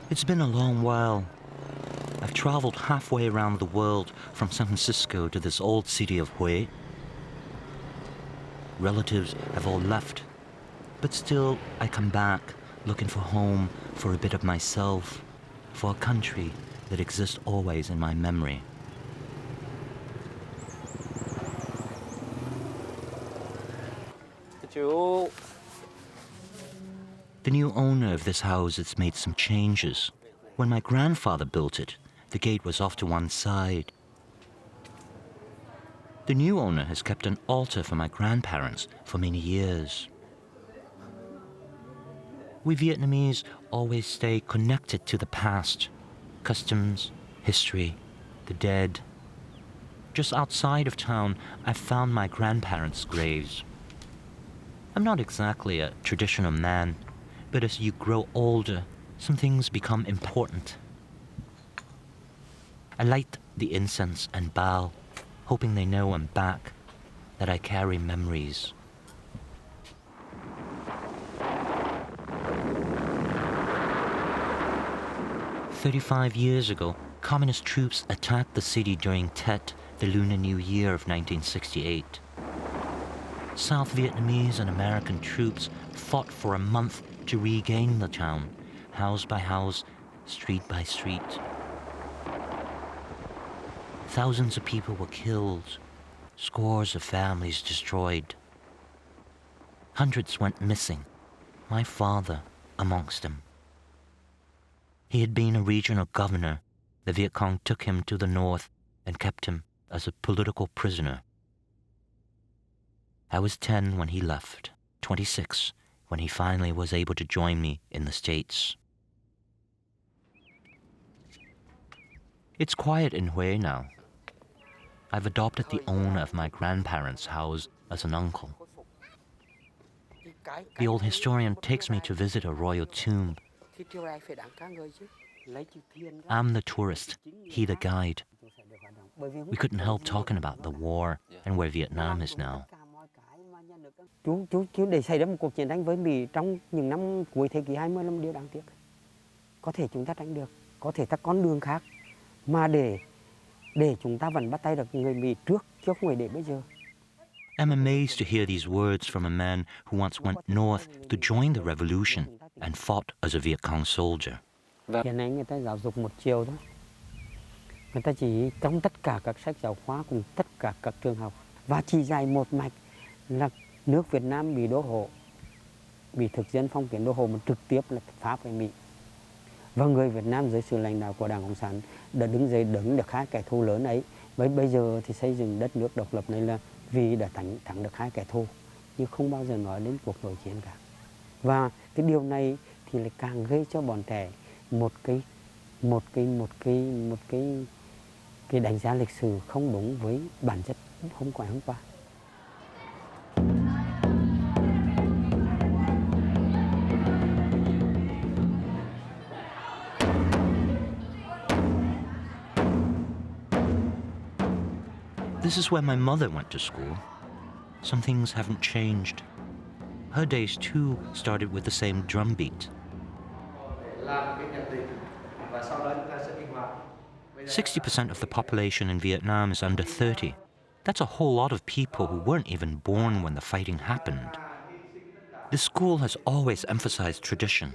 It's been a long while. I've traveled halfway around the world from San Francisco to this old city of Hue. Relatives have all left, but still I come back looking for home, for a bit of myself, for a country that exists always in my memory. The new owner of this house has made some changes. When my grandfather built it, the gate was off to one side. The new owner has kept an altar for my grandparents for many years. We Vietnamese always stay connected to the past, customs, history, the dead. Just outside of town, I found my grandparents' graves. I'm not exactly a traditional man, but as you grow older, some things become important. I light the incense and bow, hoping they know I'm back, that I carry memories. "35 years ago, communist troops attacked the city during Tet, the Lunar New Year of 1968. South Vietnamese and American troops fought for a month to regain the town, house by house, street by street. Thousands of people were killed, scores of families destroyed. Hundreds went missing, my father amongst them. He had been a regional governor. The Viet Cong took him to the north and kept him as a political prisoner. I was 10 when he left, 26 when he finally was able to join me in the States. It's quiet in Hue now. I've adopted the owner of my grandparents' house as an uncle. The old historian takes me to visit a royal tomb. I'm the tourist, he the guide. We couldn't help talking about the war and where Vietnam is now. Chú để xảy ra một cuộc chiến tranh với Mỹ trong những năm cuối thế kỷ 20 là một điều đáng tiếc. Có thể chúng ta tránh được, có thể ta con đường khác mà để chúng ta vẫn bắt tay được người Mỹ trước chứ không phải để bây giờ. I'm amazed to hear these words from a man who once went north to join the revolution and fought as a Viet Cong soldier. Hiện nay người ta giáo dục một chiều thôi. Người ta chỉ trong tất cả các sách giáo khoa cùng tất cả các trường học và chỉ dạy một mạch là nước Việt Nam bị đô hộ, bị thực dân phong kiến đô hộ mà trực tiếp là Pháp với Mỹ. Và người Việt Nam dưới sự lãnh đạo của Đảng Cộng sản đã đứng dậy đứng được hai kẻ thù lớn ấy. Bây giờ thì xây dựng đất nước độc lập này là vì đã thắng được hai kẻ thù, nhưng không bao giờ nói đến cuộc nội chiến cả. Và cái điều này thì lại càng gây cho bọn trẻ một cái đánh giá lịch sử không đúng với bản chất hôm qua. This is where my mother went to school. Some things haven't changed. Her days too started with the same drum beat. 60% of the population in Vietnam is under 30. That's a whole lot of people who weren't even born when the fighting happened. The school has always emphasized tradition,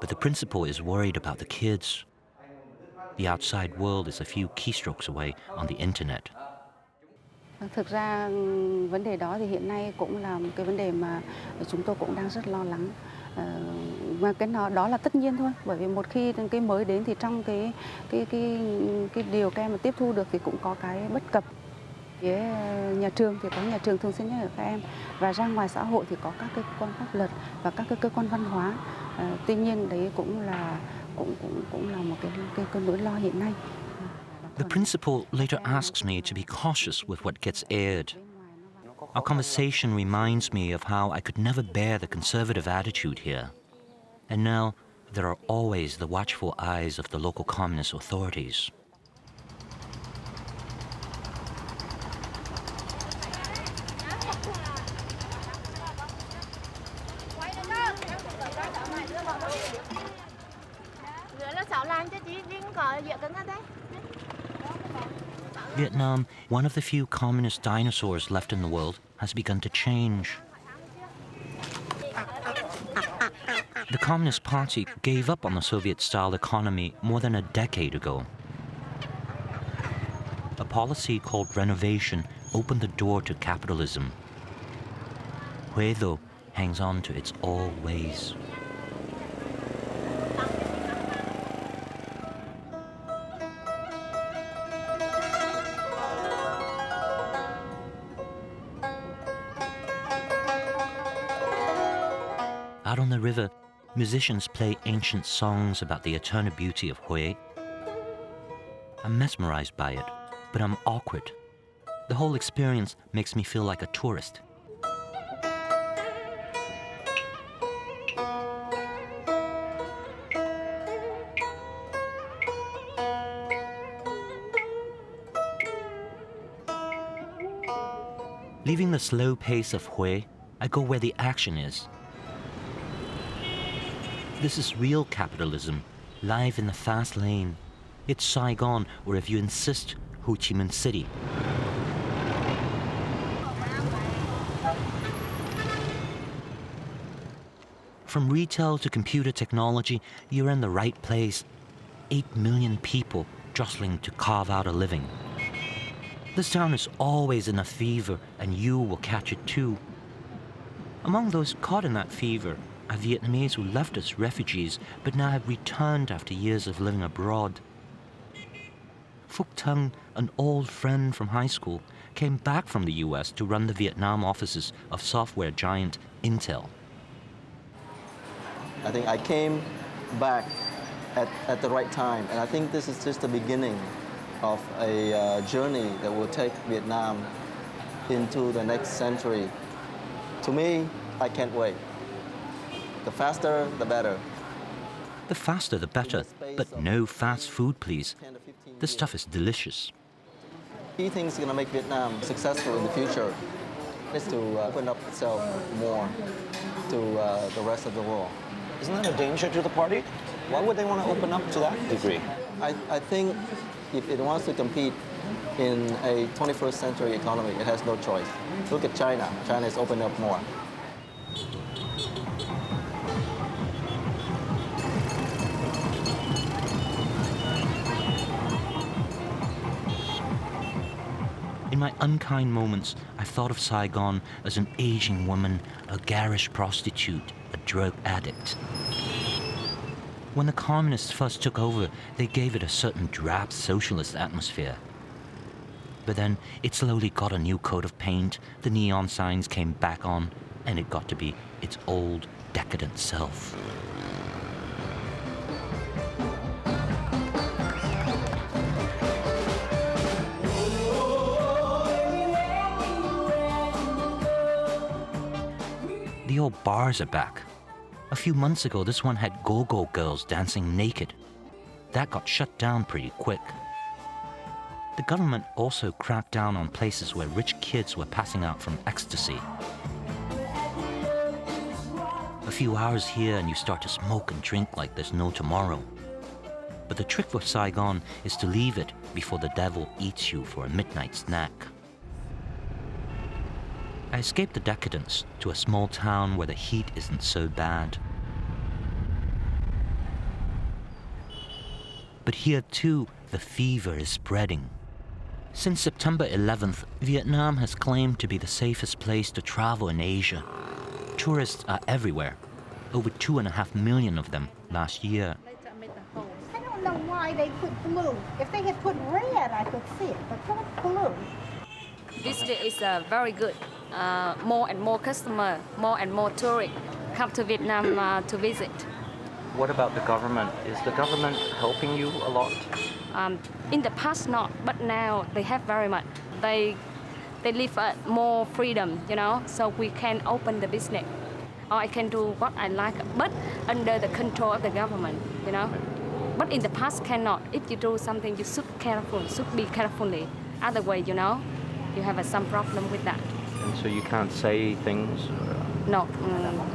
but the principal is worried about the kids. The outside world is a few keystrokes away on the internet. Thực ra vấn đề đó thì hiện nay cũng là một cái vấn đề mà chúng tôi cũng đang rất lo lắng. Và đó là tất nhiên thôi, bởi vì một khi cái mới đến thì trong cái điều các em mà tiếp thu được thì cũng có cái bất cập. Phía nhà trường thì có nhà trường thường xuyên nhắc nhở các em, và ra ngoài xã hội thì có các cơ quan pháp luật và các cơ quan văn hóa. Tuy nhiên đấy cũng là một cái nỗi lo hiện nay. The principal later asks me to be cautious with what gets aired. Our conversation reminds me of how I could never bear the conservative attitude here. And now there are always the watchful eyes of the local communist authorities. Vietnam, one of the few communist dinosaurs left in the world, has begun to change. The Communist Party gave up on the Soviet-style economy more than a decade ago. A policy called renovation opened the door to capitalism. Hue, though, hangs on to its old ways. Out on the river, musicians play ancient songs about the eternal beauty of Hue. I'm mesmerized by it, but I'm awkward. The whole experience makes me feel like a tourist. Leaving the slow pace of Hue, I go where the action is. This is real capitalism, live in the fast lane. It's Saigon, or if you insist, Ho Chi Minh City. From retail to computer technology, you're in the right place. 8 million people jostling to carve out a living. This town is always in a fever, and you will catch it too. Among those caught in that fever are Vietnamese who left as refugees but now have returned after years of living abroad. Phuc Tung, an old friend from high school, came back from the US to run the Vietnam offices of software giant Intel. I think I came back at the right time, and I think this is just the beginning of a journey that will take Vietnam into the next century. To me, I can't wait. The faster, the better. The faster the better, but no fast food, please. This stuff is delicious. Key things going to make Vietnam successful in the future is to open up itself more to the rest of the world. Isn't that a danger to the party? Why would they want to open up to that degree? I think if it wants to compete in a 21st century economy, it has no choice. Look at China. China is opening up more. In my unkind moments, I thought of Saigon as an aging woman, a garish prostitute, a drug addict. When the communists first took over, they gave it a certain drab socialist atmosphere. But then it slowly got a new coat of paint, the neon signs came back on, and it got to be its old, decadent self. The old bars are back. A few months ago, this one had go-go girls dancing naked. That got shut down pretty quick. The government also cracked down on places where rich kids were passing out from ecstasy. A few hours here and you start to smoke and drink like there's no tomorrow. But the trick with Saigon is to leave it before the devil eats you for a midnight snack. I escaped the decadence to a small town where the heat isn't so bad. But here too, the fever is spreading. Since September 11th, Vietnam has claimed to be the safest place to travel in Asia. Tourists are everywhere, over 2.5 million of them last year. I don't know why they put blue. If they had put red, I could see it, but not blue. This day is very good. More and more customers, more and more tourists come to Vietnam to visit. What about the government? Is the government helping you a lot? In the past, not, but now they have very much. They live more freedom, so we can open the business. Or I can do what I like, but under the control of the government, But in the past, cannot. If you do something, you should be carefully. Otherwise, you have some problem with that. And so you can't say things? No,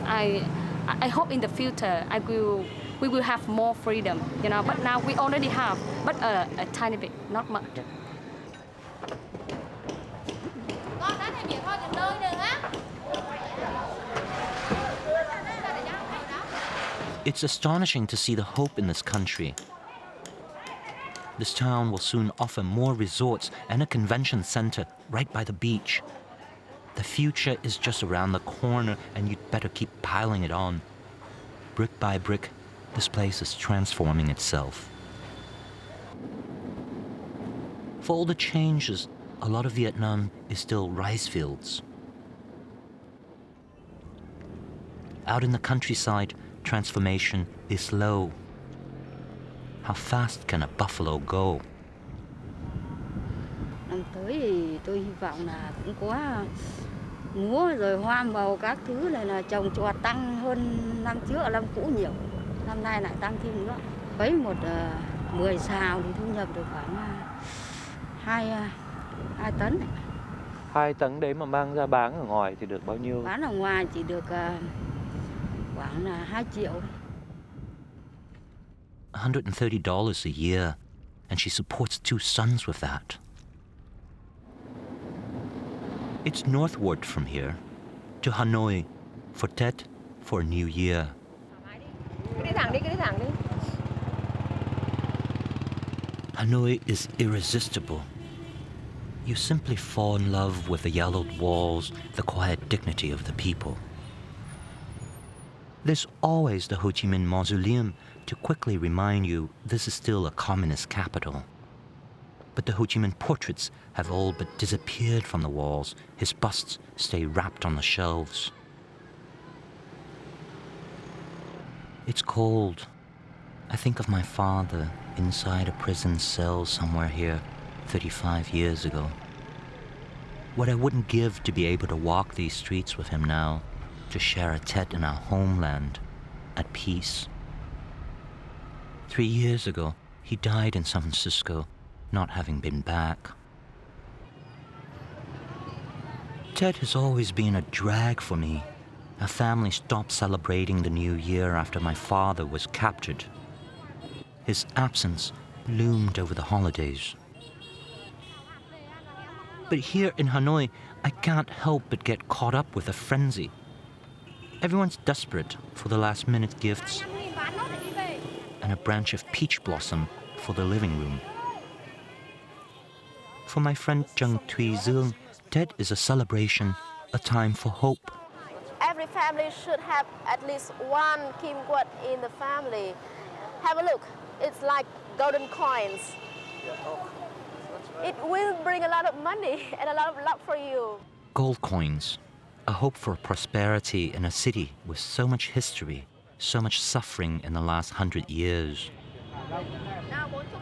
I hope in the future I will we will have more freedom, you know. But now we already have, but a tiny bit, not much. It's astonishing to see the hope in this country. This town will soon offer more resorts and a convention center right by the beach. The future is just around the corner, and you'd better keep piling it on. Brick by brick, this place is transforming itself. For all the changes, a lot of Vietnam is still rice fields. Out in the countryside, transformation is slow. How fast can a buffalo go? Năm tới thì tôi hy vọng là cũng có lúa rồi hoa màu các thứ này là trồng trọt tăng hơn năm trước, năm cũ nhiều. Năm nay lại tăng thêm nữa. Với một 10 sào thì thu nhập được khoảng 2 tấn. 2 tấn đấy mà mang ra bán ở ngoài thì được bao nhiêu? Bán ở ngoài chỉ được khoảng là 2 triệu. $130 a year, and she supports 2 sons with that. It's northward from here, to Hanoi, for Tet, for a new year. Cứ đi thẳng đi. Hanoi is irresistible. You simply fall in love with the yellowed walls, the quiet dignity of the people. There's always the Ho Chi Minh Mausoleum to quickly remind you this is still a communist capital. But the Ho Chi Minh portraits have all but disappeared from the walls. His busts stay wrapped on the shelves. It's cold. I think of my father inside a prison cell somewhere here 35 years ago. What I wouldn't give to be able to walk these streets with him now, to share a Tet in our homeland, at peace. 3 years ago, he died in San Francisco, not having been back. Tet has always been a drag for me. Our family stopped celebrating the new year after my father was captured. His absence loomed over the holidays. But here in Hanoi, I can't help but get caught up with a frenzy. Everyone's desperate for the last-minute gifts and a branch of peach blossom for the living room. For my friend Nguyen Qui Duc, Tet is a celebration, a time for hope. Every family should have at least one Kim Quat in the family. Have a look. It's like golden coins. It will bring a lot of money and a lot of luck for you. Gold coins, a hope for prosperity in a city with so much history, so much suffering in the last 100 years.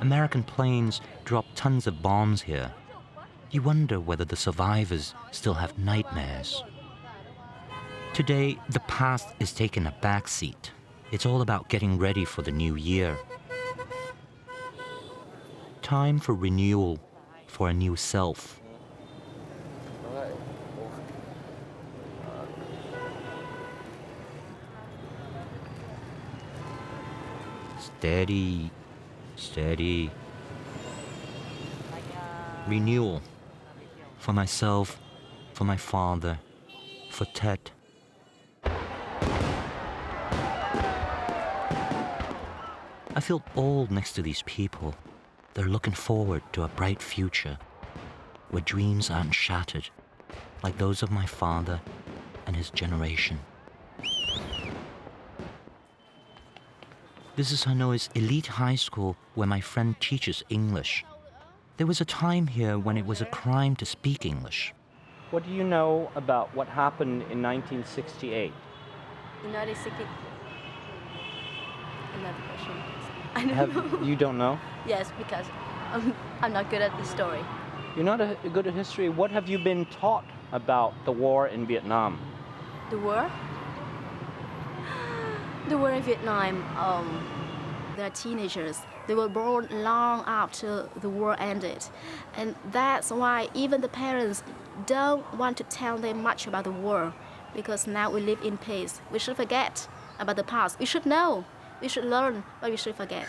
American planes drop tons of bombs here. You wonder whether the survivors still have nightmares. Today, the past is taking a back seat. It's all about getting ready for the new year. Time for renewal, for a new self. Steady, steady. Renewal. For myself, for my father, for Tet. I feel old next to these people. They're looking forward to a bright future where dreams aren't shattered like those of my father and his generation. This is Hanoi's elite high school where my friend teaches English. There was a time here when it was a crime to speak English. What do you know about what happened in 1968? In 1960. Another question. I don't know. You don't know? Yes, because I'm not good at the story. You're not good at history. What have you been taught about the war in Vietnam? The war? The war in Vietnam, they're teenagers. They were born long after the war ended. And that's why even the parents don't want to tell them much about the war, because now we live in peace. We should forget about the past. We should know We should learn, but we should forget.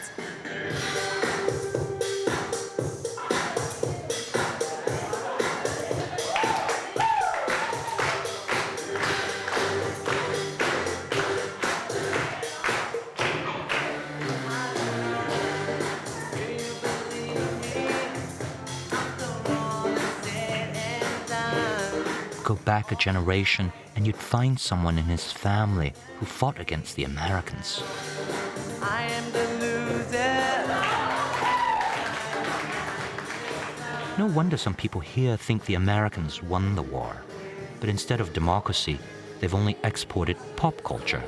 Go back a generation and you'd find someone in his family who fought against the Americans. I am the loser. No wonder some people here think the Americans won the war. But instead of democracy, they've only exported pop culture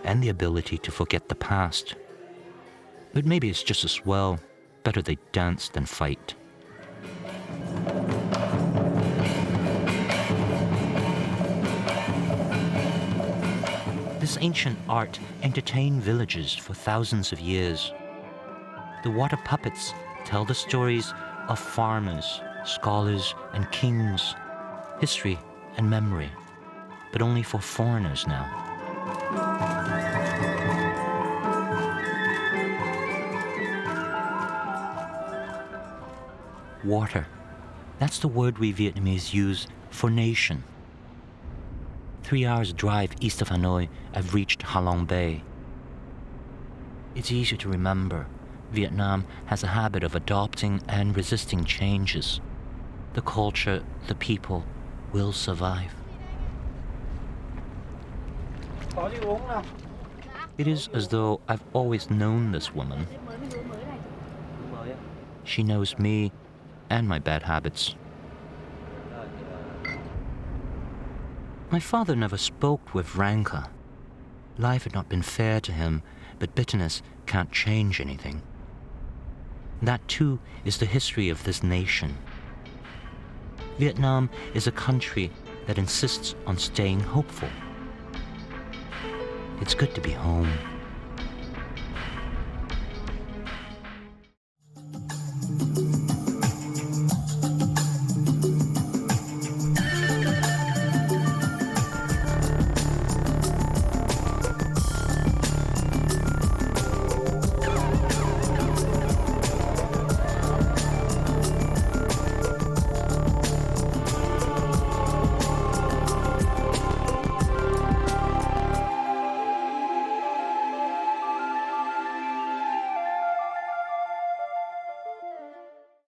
and the ability to forget the past. But maybe it's just as well. Better they dance than fight. This ancient art entertained villagers for thousands of years. The water puppets tell the stories of farmers, scholars, and kings, history and memory, but only for foreigners now. Water. That's the word we Vietnamese use for nation. 3 hours drive east of Hanoi, I've reached Ha Long Bay. It's easy to remember. Vietnam has a habit of adopting and resisting changes. The culture, the people will survive. It is as though I've always known this woman. She knows me and my bad habits. My father never spoke with rancor. Life had not been fair to him, but bitterness can't change anything. That too is the history of this nation. Vietnam is a country that insists on staying hopeful. It's good to be home.